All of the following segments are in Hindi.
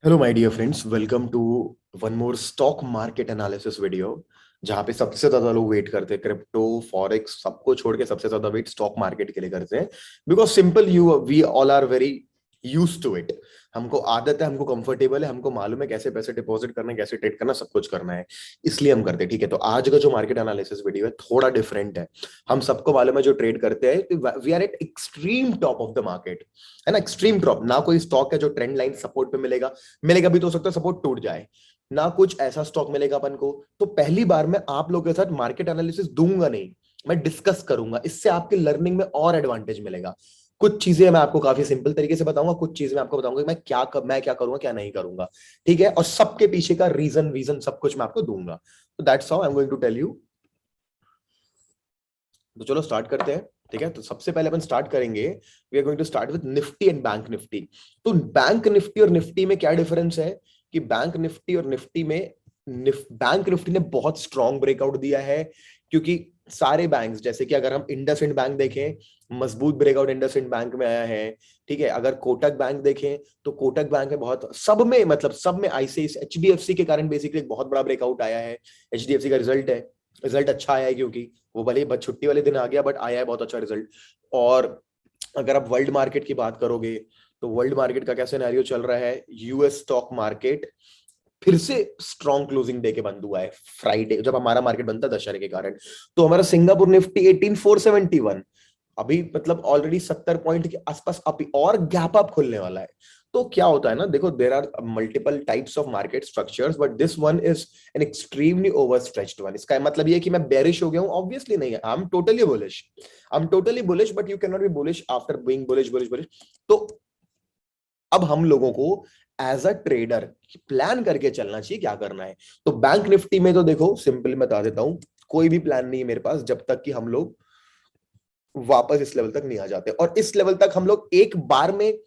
Hello my dear friends, welcome to one more stock market analysis video. जहां पे सबसे ज्यादा लोग वेट करते हैं, क्रिप्टो फॉरेक्स सबको छोड़ के सबसे ज्यादा वेट स्टॉक मार्केट के लिए करते हैं। Because simple you we all are very use to it. हमको आदत है, हमको कंफर्टेबल है, हमको मालूम है कैसे पैसे डिपॉजिट करना है, कैसे ट्रेड करना, सब कुछ करना है। इसलिए हम करते हैं। ठीक है, तो आज का जो मार्केट एनालिसिस वीडियो है थोड़ा डिफरेंट है। हम सबको मालूम है जो ट्रेड करते हैं, we are at extreme top of the market. है ना, एक्सट्रीम टॉप। ना कोई स्टॉक है जो ट्रेंड लाइन सपोर्ट पे मिलेगा। मिलेगा भी तो हो सकता है सपोर्ट टूट जाए। ना कुछ ऐसा स्टॉक मिलेगा अपन को। तो पहली बार मैं आप लोगों के साथ मार्केट एनालिसिस दूंगा नहीं, मैं डिस्कस करूंगा। इससे आपके लर्निंग में और एडवांटेज मिलेगा। कुछ चीजें मैं आपको काफी सिंपल तरीके से बताऊंगा, कुछ चीजें मैं आपको बताऊंगा कि मैं क्या करूंगा क्या नहीं करूंगा। ठीक है, और सबके पीछे का रीजन वीजन सब कुछ मैं आपको दूंगा। तो that's how I am going to tell you. तो चलो स्टार्ट करते हैं। ठीक है, तो सबसे पहले अपन स्टार्ट करेंगे। We are going to start with Nifty and bank Nifty. तो बैंक निफ्टी और निफ्टी में क्या डिफरेंस है कि बैंक निफ्टी और निफ्टी में बैंक निफ्टी ने बहुत स्ट्रॉन्ग ब्रेकआउट दिया है। क्योंकि सारे बैंक्स, जैसे कि अगर हम इंडसइंड बैंक देखें, मजबूत ब्रेकआउट इंडसइंड बैंक में आया है। ठीक है, अगर कोटक बैंक देखें तो कोटक बैंक में बहुत, सब में मतलब सब में आईसीआईसीआई एचडीएफसी के कारण बेसिकली एक बहुत बड़ा ब्रेकआउट आया है। एचडीएफसी का रिजल्ट है, रिजल्ट अच्छा आया है, क्योंकि वो भले ही छुट्टी वाले दिन आ गया बट आया है बहुत अच्छा रिजल्ट। और अगर आप वर्ल्ड मार्केट की बात करोगे तो वर्ल्ड मार्केट का क्या सिनेरियो चल रहा है। यूएस स्टॉक मार्केट फिर से स्ट्रॉन्ग क्लोजिंग डे के बंद हुआ है। फ्राइडे जब हमारा मार्केट बनता है दशहरे के कारण, तो हमारा सिंगापुर निफ्टी 18471 अभी मतलब ऑलरेडी 70 पॉइंट के आसपास अभी और गैप अप खुलने वाला है। तो क्या होता है ना, देखो there are multiple types of market structures but this one is an extremely overstretched one. इसका मतलब ये है कि मैं बेरिश हो गया हूं, ऑब्वियसली नहीं है। I am totally bullish, I am totally bullish, but you can not be bullish after being bullish bullish bullish. तो अब हम लोगों को एज अ ट्रेडर प्लान करके चलना चाहिए क्या करना है। तो बैंक निफ्टी में तो देखो सिंपली बता देता हूं, कोई भी प्लान नहीं है मेरे पास जब तक कि हम लोग वापस इस लेवल तक नहीं आ जाते। और इस लेवल तक हम लोग एक बार में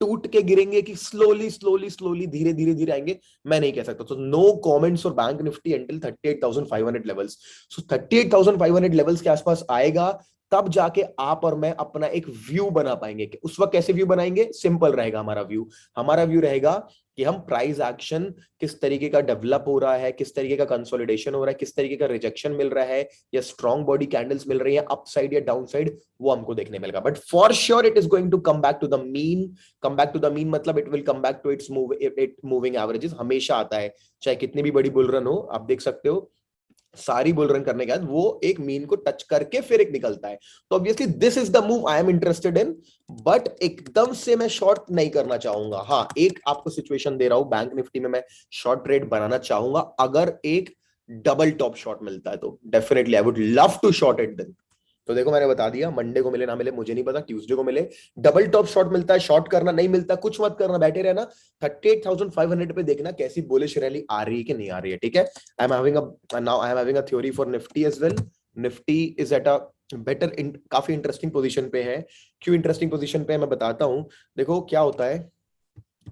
टूट के गिरेंगे कि स्लोली स्लोली स्लोली धीरे धीरे धीरे आएंगे, मैं नहीं कह सकता। तो no comments for bank Nifty until 38,500 levels. So 38,500 levels के आसपास आएगा, तब जाके आप और मैं अपना एक व्यू बना पाएंगे। कि उस वक्त कैसे व्यू बनाएंगे, सिंपल रहेगा हमारा व्यू। हमारा व्यू रहेगा कि हम प्राइस एक्शन किस तरीके का डेवलप हो रहा है, किस तरीके का कंसोलिडेशन हो रहा है, किस तरीके का रिजेक्शन मिल रहा है, या स्ट्रॉन्ग बॉडी कैंडल्स मिल रही है अपसाइड या डाउन साइड, वो हमको देखने मिलेगा। But for sure it is going to come back to the mean. Come back to the mean मतलब it will come back to it moving averages. हमेशा आता है, चाहे कितनी भी बड़ी बुल रन हो। आप देख सकते हो सारी बुल रन करने के बाद वो एक मीन को टच करके फिर एक निकलता है। तो obviously this is the move I am interested in. But एकदम से मैं शॉर्ट नहीं करना चाहूंगा। हाँ, एक आपको सिचुएशन दे रहा हूं, बैंक निफ्टी में मैं शॉर्ट ट्रेड बनाना चाहूंगा अगर एक डबल टॉप शॉट मिलता है तो definitely I would love to short it then. तो देखो मैंने बता दिया, मंडे को मिले ना मिले मुझे नहीं पता, ट्यूसडे को मिले डबल टॉप शॉट मिलता है, शॉर्ट करना, नहीं मिलता कुछ मत करना, बैठे रहना। 38,500 पे देखना कैसी बुलिश रैली आ रही है कि नहीं आ रही है। ठीक है, I am having a theory for Nifty as well. Nifty is at a better, काफी इंटरेस्टिंग पोजीशन पे है। क्यों इंटरेस्टिंग पोजीशन पे है मैं बताता हूं। देखो क्या होता है,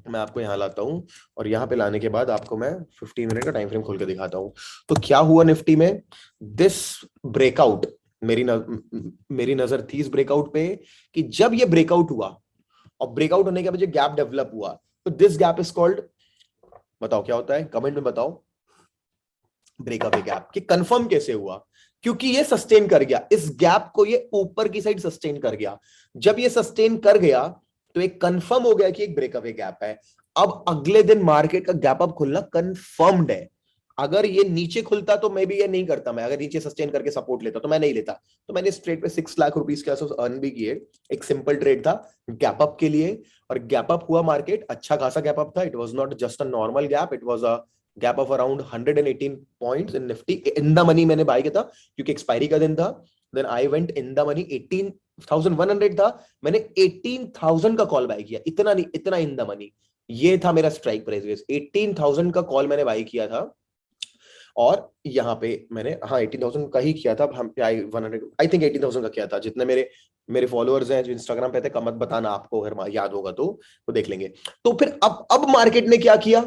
मैं आपको यहाँ लाता हूँ और यहाँ पे लाने के बाद आपको मैं 15 मिनट का टाइम फ्रेम खोल के दिखाता हूँ। तो क्या हुआ निफ्टी में, दिस ब्रेकआउट, मेरी नजर थी इस ब्रेकआउट पे कि जब ये ब्रेकआउट हुआ और ब्रेकआउट होने के बाद गैप डेवलप हुआ, तो दिस गैप इज कॉल्ड, बताओ क्या होता है, कमेंट में बताओ। ब्रेकअप गैप कि कंफर्म कैसे हुआ, क्योंकि ये सस्टेन कर गया इस गैप को, ये ऊपर की साइड सस्टेन कर गया। जब ये सस्टेन कर गया तो एक कंफर्म हो गया कि एक ब्रेकअप गैप है। अब अगले दिन मार्केट का गैप अप खुलना कंफर्म्ड है। अगर ये नीचे खुलता तो मैं भी ये नहीं करता, मैं अगर नीचे सस्टेन करके सपोर्ट लेता तो मैं नहीं लेता। तो मैंने इस ट्रेड पे 6 लाख रुपीस के आसपास अर्न भी किए। एक सिंपल ट्रेड था गैप अप के लिए, और गैप अप हुआ मार्केट, अच्छा खासा गैप अप था। It was not just a normal gap, it was a gap of around 118 points in Nifty. In the money मैंने बाय किया था क्योंकि एक्सपायरी का दिन था। Then I went in the money, 18,100 था, मैंने 18,000 का कॉल बाय किया। इतना नहीं, इतना इन द मनी, ये था मेरा स्ट्राइक प्राइस। 18,000 का कॉल मैंने बाय किया था। और यहाँ पे मैंने, हाँ 18,000 का ही किया था। हम आई 100, आई थिंक 18,000 का किया था। जितने मेरे मेरे फॉलोअर्स हैं जो इंस्टाग्राम पे थे, कमत बताना आपको अगर याद होगा तो वो देख लेंगे। तो फिर अब मार्केट ने क्या किया,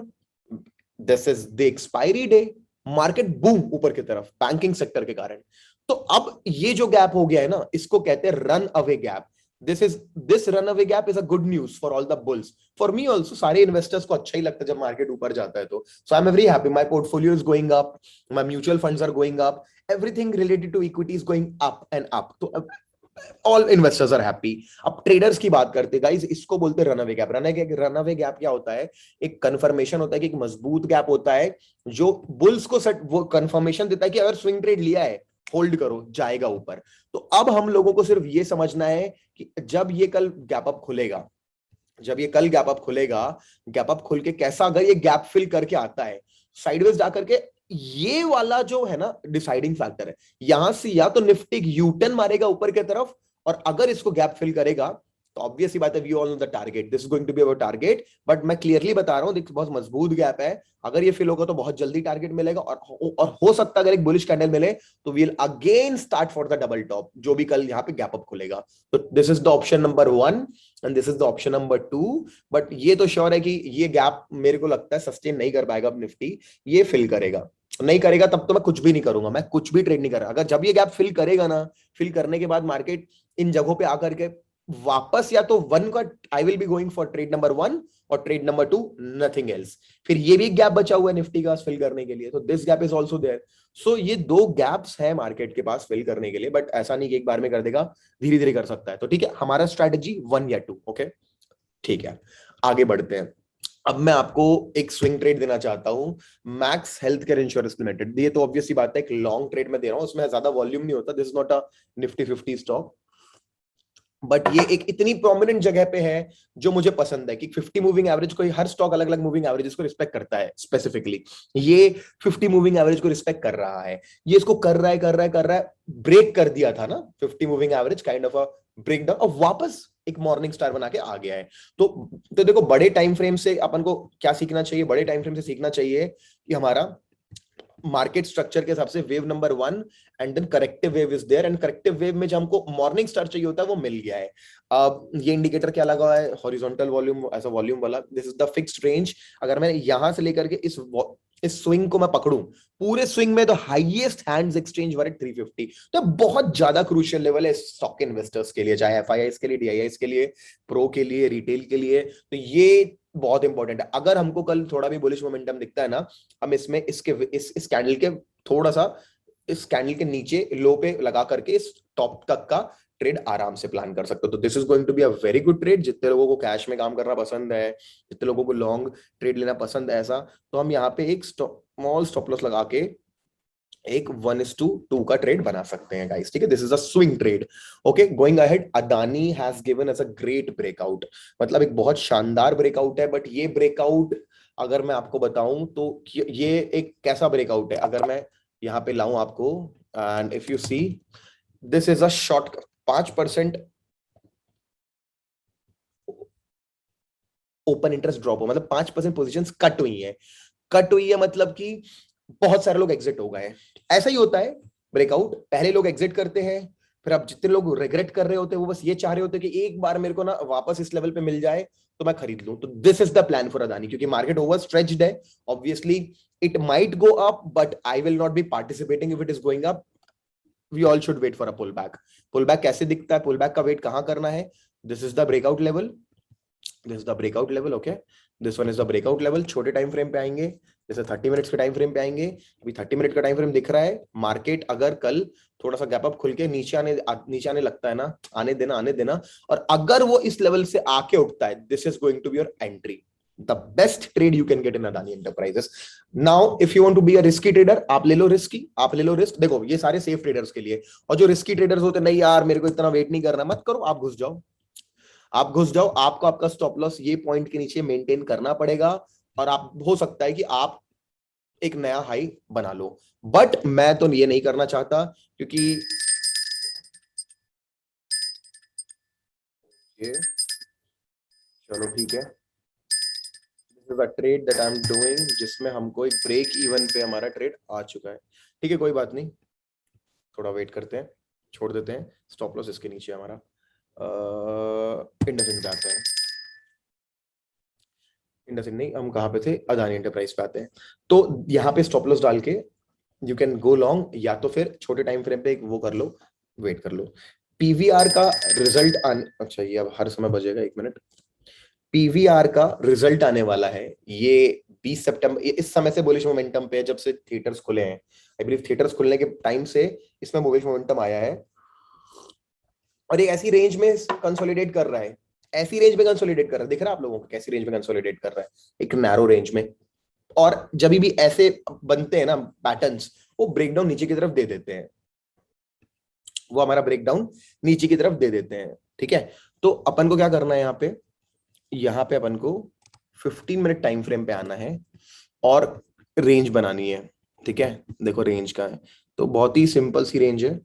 this is the expiry day, market boom ऊपर की तरफ बैंकिंग सेक्टर के कारण। तो अब ये जो गैप हो गया है ना, इसको कहते हैं run away gap. This run away gap is a good news for all the bulls, for me also. सारे इन्वेस्टर्स को अच्छा ही लगता है जब मार्केट ऊपर जाता है, तो so I am very happy, my portfolio is going up, my mutual funds are going up, everything related to equity is going up and up, तो ऑल इन्वेस्टर्स आर हैप्पी। अब ट्रेडर्स की बात करते हैं गाइस, इसको बोलते हैं रनअवे गैप। रनअवे गैप क्या होता है? एक कंफर्मेशन होता है कि एक मजबूत गैप होता है जो बुल्स को सेट, वो कंफर्मेशन देता है कि अगर स्विंग ट्रेड लिया है, होल्ड करो, जाएगा ऊपर। तो अब हम लोगों को सिर्फ ये समझना है कि जब ये कल गैप अप खुलेगा, जब ये कल गैप अप खुलेगा, गैप अप खुल के कैसा, अगर ये गैप फिल करके आता है साइडवेज जा करके, ये वाला जो है ना डिसाइडिंग फैक्टर है। यहां से या तो निफ्टी यूटर्न मारेगा ऊपर की तरफ, और अगर इसको गैप फिल करेगा तो ऑब्वियस सी बात है, we all know the target, this is going to be our target. But मैं क्लियरली बता रहा हूं, देखो बहुत मजबूत गैप है, अगर ये फिल होगा तो बहुत जल्दी टारगेट मिलेगा, और हो सकता है अगर एक बुलिश कैंडल मिले तो we'll again start for the double top, जो भी कल यहाँ पे गैप अप खुलेगा। तो this is the option number 1 and this is the option number 2। But ये तो श्योर है कि ये गैप मेरे को लगता है सस्टेन नहीं कर पाएगा अब निफ्टी, ये फिल करेगा, नहीं करेगा तब तो मैं कुछ भी नहीं करूंगा, मैं कुछ भी ट्रेड नहीं कर रहा। अगर जब ये गैप फिल करेगा ना, फिल करने के बाद मार्केट इन जगहों पे आकर के वापस, या तो वन का I will be going for trade number 1 और ट्रेड नंबर 2, नथिंग एल्स। फिर ये भी गैप बचा हुआ है निफ्टी का फिल करने के लिए, तो this gap is also there. So ये दो गैप्स है मार्केट के पास फिल करने के लिए, बट ऐसा नहीं कि एक बार में कर देगा, धीरे धीरे कर सकता है। तो ठीक है, हमारा स्ट्रैटेजी 1 या 2, ओके ठीक है। आगे बढ़ते हैं। अब मैं आपको एक स्विंग ट्रेड देना चाहता हूं, max health care insurance limited. ये तो ऑब्वियस सी बात है, एक लॉन्ग ट्रेड में दे रहा हूं, उसमें ज्यादा वॉल्यूम नहीं होता, this is not a Nifty 50 stock, but ये एक इतनी प्रोमिनेंट जगह पे है जो मुझे पसंद है कि 50 मूविंग एवरेज को, हर स्टॉक अलग अलग मूविंग एवरेज को रिस्पेक्ट करता है, स्पेसिफिकली ये 50 मूविंग एवरेज को रिस्पेक्ट कर रहा है, ये इसको कर रहा है कर रहा है कर रहा है, ब्रेक कर दिया था ना 50 moving average, kind of a break down, और वापस एक मॉर्निंग स्टार बना के आ गया है। तो देखो, बड़े टाइम फ्रेम से अपन को क्या सीखना चाहिए? बड़े टाइम फ्रेम से सीखना चाहिए कि हमारा मार्केट स्ट्रक्चर के हिसाब से wave number 1 and then corrective wave is there, and corrective wave में जो हमको मॉर्निंग स्टार चाहिए होता है वो मिल गया है। अब ये इंडिकेटर क्या लगा है? हॉरिजॉन्टल वॉल्यूम, ऐसा वॉल्यूम वाला, this is the fixed range. अगर मैं यहां से लेकर के इस स्विंग को मैं पकड़ूं, पूरे स्विंग में तो highest hands exchange were at 350, तो बहुत ज्यादा क्रूशियल लेवल है स्टॉक इन्वेस्टर्स के लिए, चाहे एफआईआईस के लिए, डीआईआईस के लिए, प्रो के लिए, रिटेल के लिए। तो ये बहुत इंपॉर्टेंट है। अगर हमको कल थोड़ा भी बुलिश मोमेंटम दिखता है ना, हम इसमें इस कैंडल के थोड़ा सा, इस कैंडल के नीचे लो पे लगा करके इस टॉप तक का ट्रेड आराम से प्लान कर सकते हो। तो this is going to be a very good trade. जितने लोगों को कैश में काम करना पसंद है, जितने लोगों को लॉन्ग ट्रेड लेना पसंद है ऐसा, तो हम यहाँ पे एक स्मॉल स्टॉप लॉस लगा के एक 1:2 का ट्रेड बना सकते हैं गाइस, ठीक है। This is a swing trade, okay. Going ahead, Adani has given us a great breakout, मतलब एक बहुत शानदार ब्रेकआउट है। बट ये ब्रेकआउट अगर मैं आपको बताऊं तो ये एक कैसा ब्रेकआउट है, अगर मैं यहाँ पे लाऊं आपको, and if you see, this is a short 5% open interest drop हो, मतलब 5% पोजीशंस कट हुई है। कट हुई है मतलब कि बहुत सारे लोग एग्जिट हो गए। ऐसा ही होता है ब्रेकआउट, पहले लोग एग्जिट करते हैं, फिर अब जितने लोग रिग्रेट कर रहे होते हैं वो बस ये चाह रहे होते हैं कि एक बार मेरे को ना वापस इस लेवल पे मिल जाए तो मैं खरीद लूं। तो this is the plan for Adani, क्योंकि मार्केट ओवर स्ट्रेच्ड है। Obviously it might go up, but I will not be participating if it is going up. We all should wait for a pull back. Pullback कैसे दिखता है, पुल बैक का वेट कहां करना है? This is the breakout level, this is the breakout level, okay. This one is the breakout level. छोटे टाइम फ्रेम पे आएंगे, जैसे 30 मिनट्स के टाइम फ्रेम पे आएंगे। अभी 30 मिनट का टाइम फ्रेम दिख रहा है। मार्केट अगर कल थोड़ा सा गैप अप खुल के नीचे आने लगता है ना, आने देना, और अगर वो इस लेवल से आके उठता है, this is going to be your entry, the best trade you can get in Adani Enterprises. Now if you want to be a risky trader, आप ले लो रिस्की, आप ले लो रिस्क। देखो ये सारे सेफ ट्रेडर्स के लिए, और जो रिस्की ट्रेडर्स होते नहीं यार मेरे को इतना वेट नहीं करना, मत करो, आप घुस जाओ, आप घुस जाओ। आपको आपका स्टॉप लॉस ये पॉइंट के नीचे मेंटेन करना पड़ेगा, और आप हो सकता है कि आप एक नया हाई बना लो। बट मैं तो ये नहीं करना चाहता, क्योंकि ये, चलो ठीक है, this is a trade that I am doing, जिसमें हमको एक ब्रेक इवन पे हमारा ट्रेड आ चुका है। ठीक है, कोई बात नहीं, थोड़ा वेट करते हैं, छोड़ देते हैं। स्टॉप लॉस इसके नीचे हमारा इंडसइंड पे आते हैं। इंडसइंड नहीं, हम कहाँ पे थे? अदानी एंटरप्राइज पे आते हैं। तो यहाँ पे स्टॉप लॉस डाल के यू कैन गो लॉन्ग, या तो फिर छोटे टाइम फ्रेम पे एक वो कर लो, वेट कर लो। पीवीआर का रिजल्ट अच्छा ये अब हर समय बजेगा, 1 मिनट। पीवीआर का रिजल्ट आने वाला है ये 20 सितंबर। ये इस समय से बुलिश मोमेंटम पे है, जब से थिएटर्स खुले हैं। आई बिलीव थिएटर्स खुलने के टाइम से इसमें बुलिश मोमेंटम आया है, और एक ऐसी रेंज में कंसोलिडेट कर रहा है, ऐसी रेंज में कंसोलिडेट कर रहा है। दिख रहा है आप लोगों को कैसी रेंज में कंसोलिडेट कर रहा है? एक नैरो रेंज में। और जब भी ऐसे बनते हैं ना पैटर्न्स, वो ब्रेकडाउन नीचे की तरफ दे देते हैं, वो हमारा ब्रेकडाउन नीचे की तरफ दे देते हैं। ठीक है, तो अपन को क्या करना है यहाँ पे अपन को 15 मिनट टाइम फ्रेम पे आना है और रेंज बनानी है। ठीक है, देखो रेंज का है, तो बहुत ही सिंपल सी रेंज है,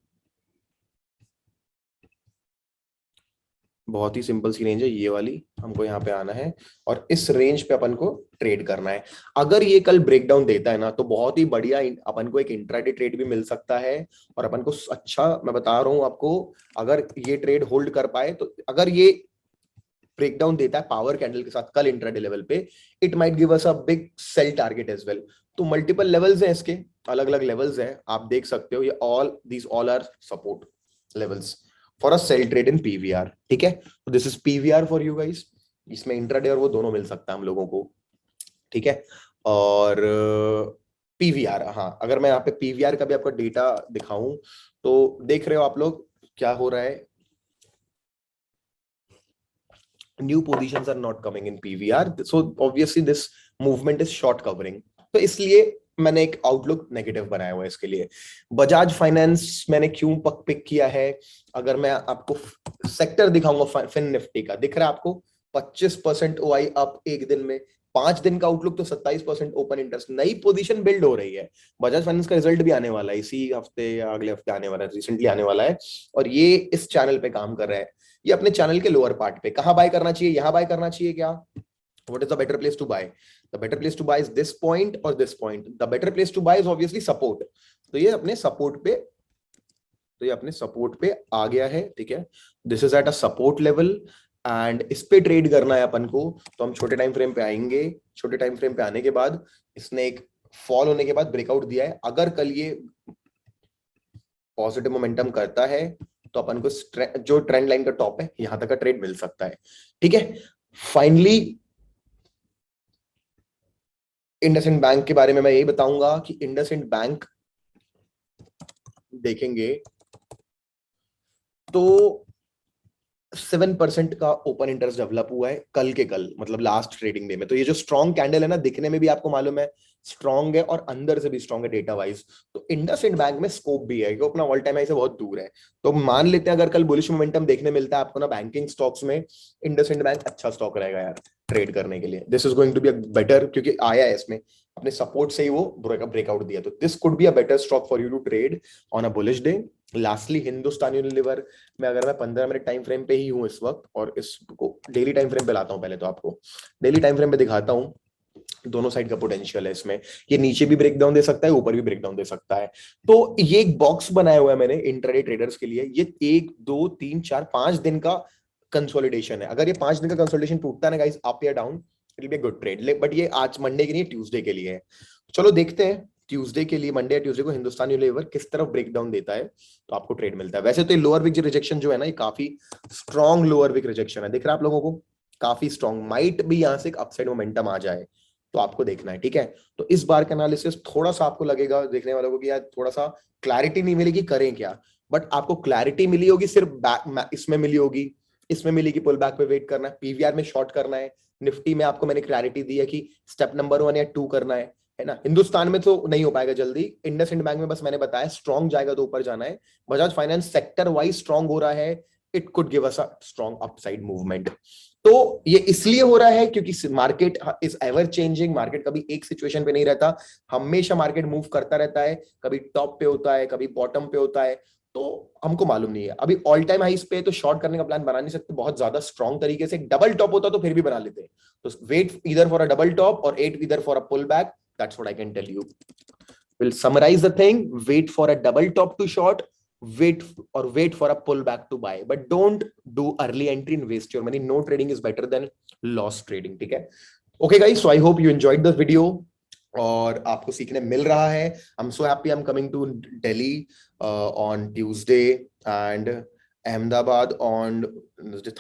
बहुत ही सिंपल सी रेंज है ये वाली। हमको यहाँ पे आना है और इस रेंज पे अपन को ट्रेड करना है। अगर ये कल ब्रेकडाउन देता है ना, तो बहुत ही बढ़िया अपन को एक इंट्राडे ट्रेड भी मिल सकता है। और अपन को अच्छा, मैं बता रहा हूँ आपको, अगर ये ट्रेड होल्ड कर पाए, तो अगर ये ब्रेकडाउन देता है पावर कैंडल के साथ कल इंट्राडे लेवल पे, it might give us a big sell target as well. तो मल्टीपल लेवल्स हैं इसके, अलग अलग लेवल्स हैं, आप देख सकते हो। ये all are support levels for a sell trade in PVR. ठीक है, तो this is PVR for you guys. इसमें इंट्राडे और वो दोनों मिल सकता है हम लोगों को। ठीक है, और पीवीआर, हाँ अगर मैं यहाँ पे पीवीआर का भी आपको डेटा दिखाऊं, तो देख रहे हो आप लोग क्या हो रहा है। New positions are not coming in PVR, so obviously this movement is short covering। तो इसलिए मैंने एक आउटलुक नेगेटिव बनाया हुआ है इसके लिए। बजाज फाइनेंस मैंने क्यों पिक किया है? अगर मैं आपको सेक्टर दिखाऊंगा फिन निफ्टी का, दिख रहा है आपको 25% ओआई अप एक दिन में। 5 दिन का आउटलुक तो 27% ओपन इंटरेस्ट, नई पोजीशन बिल्ड हो रही है। बजाज फाइनेंस का रिजल्ट भी आने वाला है इसी हफ्ते या अगले हफ्ते आने वाला है, रिसेंटली आने वाला है। और ये इस चैनल पे काम कर रहा है। ये अपने चैनल के लोअर पार्ट पे कहां बाय करना चाहिए, यहां बाय करना चाहिए क्या? What is the better place to buy? The better place to buy is this point or this point. The better place to buy is obviously support। तो ये अपने सपोर्ट पे, तो ये अपने सपोर्ट पे आ गया है। ठीक है, this is at a support level and इस पे ट्रेड करना है अपन को। तो हम छोटे टाइम फ्रेम पे आएंगे। छोटे टाइम फ्रेम पे आने के बाद इसने एक फॉल होने के बाद ब्रेकआउट दिया है। अगर कल ये पॉजिटिव मोमेंटम करता है, तो अपन को जो ट्रेंड लाइन का टॉप है यहां तक का ट्रेड मिल सकता है। ठीक है, फाइनली इंडसइंड बैंक के बारे में मैं यही बताऊंगा कि इंडसइंड बैंक देखेंगे तो 7% का ओपन इंटरेस्ट डेवलप हुआ है कल के कल, मतलब लास्ट ट्रेडिंग डे में। तो ये जो स्ट्रॉन्ग कैंडल है ना, दिखने में भी आपको मालूम है स्ट्रॉन्ग है और अंदर से भी स्ट्रॉन्ग है डेटा वाइज। तो इंडसइंड बैंक में स्कोप भी है, क्योंकि अपना ऑल टाइम हाई से बहुत दूर है। तो मान लेते हैं अगर कल बुलिश मोमेंटम देखने मिलता है आपको ना बैंकिंग स्टॉक्स में, इंडसइंड बैंक अच्छा स्टॉक रहेगा यार ट्रेड करने के लिए। This is going to be better, क्योंकि आया है इसमें अपने सपोर्ट से ही वो ब्रेकआउट दिया। तो this could be a better stock for you to trade on a bullish day. Lastly Hindustan Unilever में अगर मैं 15 मिनट टाइम फ्रेम पे ही हूं इस वक्त, और इसको डेली टाइम फ्रेम पे लाता हूं, पहले तो आपको डेली टाइम फ्रेम पे दिखाता हूं। दोनों साइड का पोटेंशियल है इसमें, ये नीचे भी ब्रेकडाउन दे सकता है, ऊपर भी ब्रेकडाउन दे सकता है। तो ये एक बॉक्स बनाया हुआ है मैंने इंट्राडे ट्रेडर्स के लिए। ये 1 2 3 4 5 दिन का कंसोलिडेशन है। अगर ये 5 दिन का कंसोलिडेशन टूटता है ना गाइस, अप या down, it will be good trade. But ये आज मंडे के लिए, ट्यूसडे के लिए है। चलो देखते हैं ट्यूसडे के लिए, मंडे या ट्यूसडे को हिंदुस्तान यूनिलीवर किस तरफ ब्रेकडाउन देता है, तो आपको ट्रेड मिलता है। वैसे तो ये लोअर विक रिजेक्शन जो है ना, ये काफी स्ट्रॉन्ग लोअर विक रिजेक्शन है, दिख रहा है आप लोगों को, काफी स्ट्रॉन्ग। माइट भी यहां से एक अपसाइड मोमेंटम आ जाए, तो आपको देखना है। ठीक है, तो इस बार का एनालिसिस थोड़ा सा आपको लगेगा देखने वालों को कि यार थोड़ा सा क्लैरिटी नहीं मिलेगी करें क्या, बट आपको क्लैरिटी मिली होगी सिर्फ इसमें मिली होगी, इसमें मिली कि पुल बैक पे वेट करना है, पीवीआर में शॉर्ट करना है, निफ्टी में आपको मैंने क्लैरिटी दी है कि स्टेप नंबर 1 या 2 करना है ना। हिंदुस्तान में तो नहीं हो पाएगा जल्दी। इंडसइंड बैंक में बस मैंने बताया स्ट्रॉन्ग जाएगा तो ऊपर जाना है। Bajaj finance sector wise strong हो रहा है, it could give us a strong upside movement. तो ये इसलिए हो रहा है क्योंकि market is ever changing, market कभी एक सिचुएशन पे नहीं रहता, हमेशा मार्केट मूव करता रहता है, कभी टॉप पे होता है, कभी बॉटम पे होता है। तो हमको मालूम नहीं है अभी ऑल टाइम हाइस पे, तो शॉर्ट करने का प्लान बना नहीं सकते बहुत ज्यादा स्ट्रॉन्ग तरीके से। डबल टॉप होता तो फिर भी बना लेते। तो wait either for a double top और at either for a pull back, that's what I can tell you. We'll summarize the thing: wait for a double top to short, wait for a pullback to buy, but don't do early entry and waste your money. No trading is better than loss trading. ठीक है? Okay guys, so I hope you enjoyed the video और आपको सीखने मिल रहा है। I'm so happy I'm coming to Delhi on Tuesday and Ahmedabad on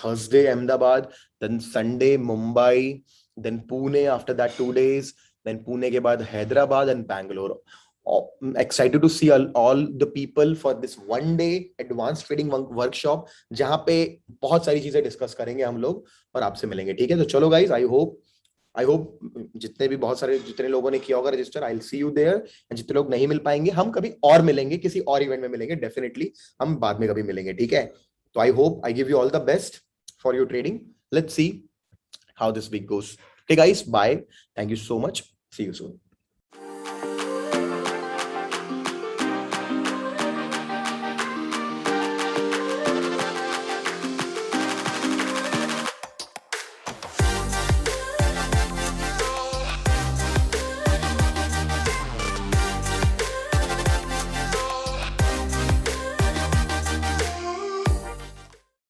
Thursday, Ahmedabad, then Sunday, Mumbai, then Pune after that 2 days, then Pune के बाद Hyderabad and Bangalore. I'm excited to see all the people for this 1 day advanced trading workshop जहाँ पे बहुत सारी चीजें डिस्कस करेंगे हम लोग और आपसे मिलेंगे. ठीक है, तो चलो गाइज, आई होप जितने भी बहुत सारे जितने लोगों ने किया होगा register, I will see you there. जितने लोग नहीं मिल पाएंगे, हम कभी और मिलेंगे, किसी और इवेंट में मिलेंगे डेफिनेटली. हम बाद में कभी मिलेंगे, ठीक है. तो I hope I give you all the best for your trading. Let's see how this week goes. Okay guys, bye. Thank you so much. See you soon.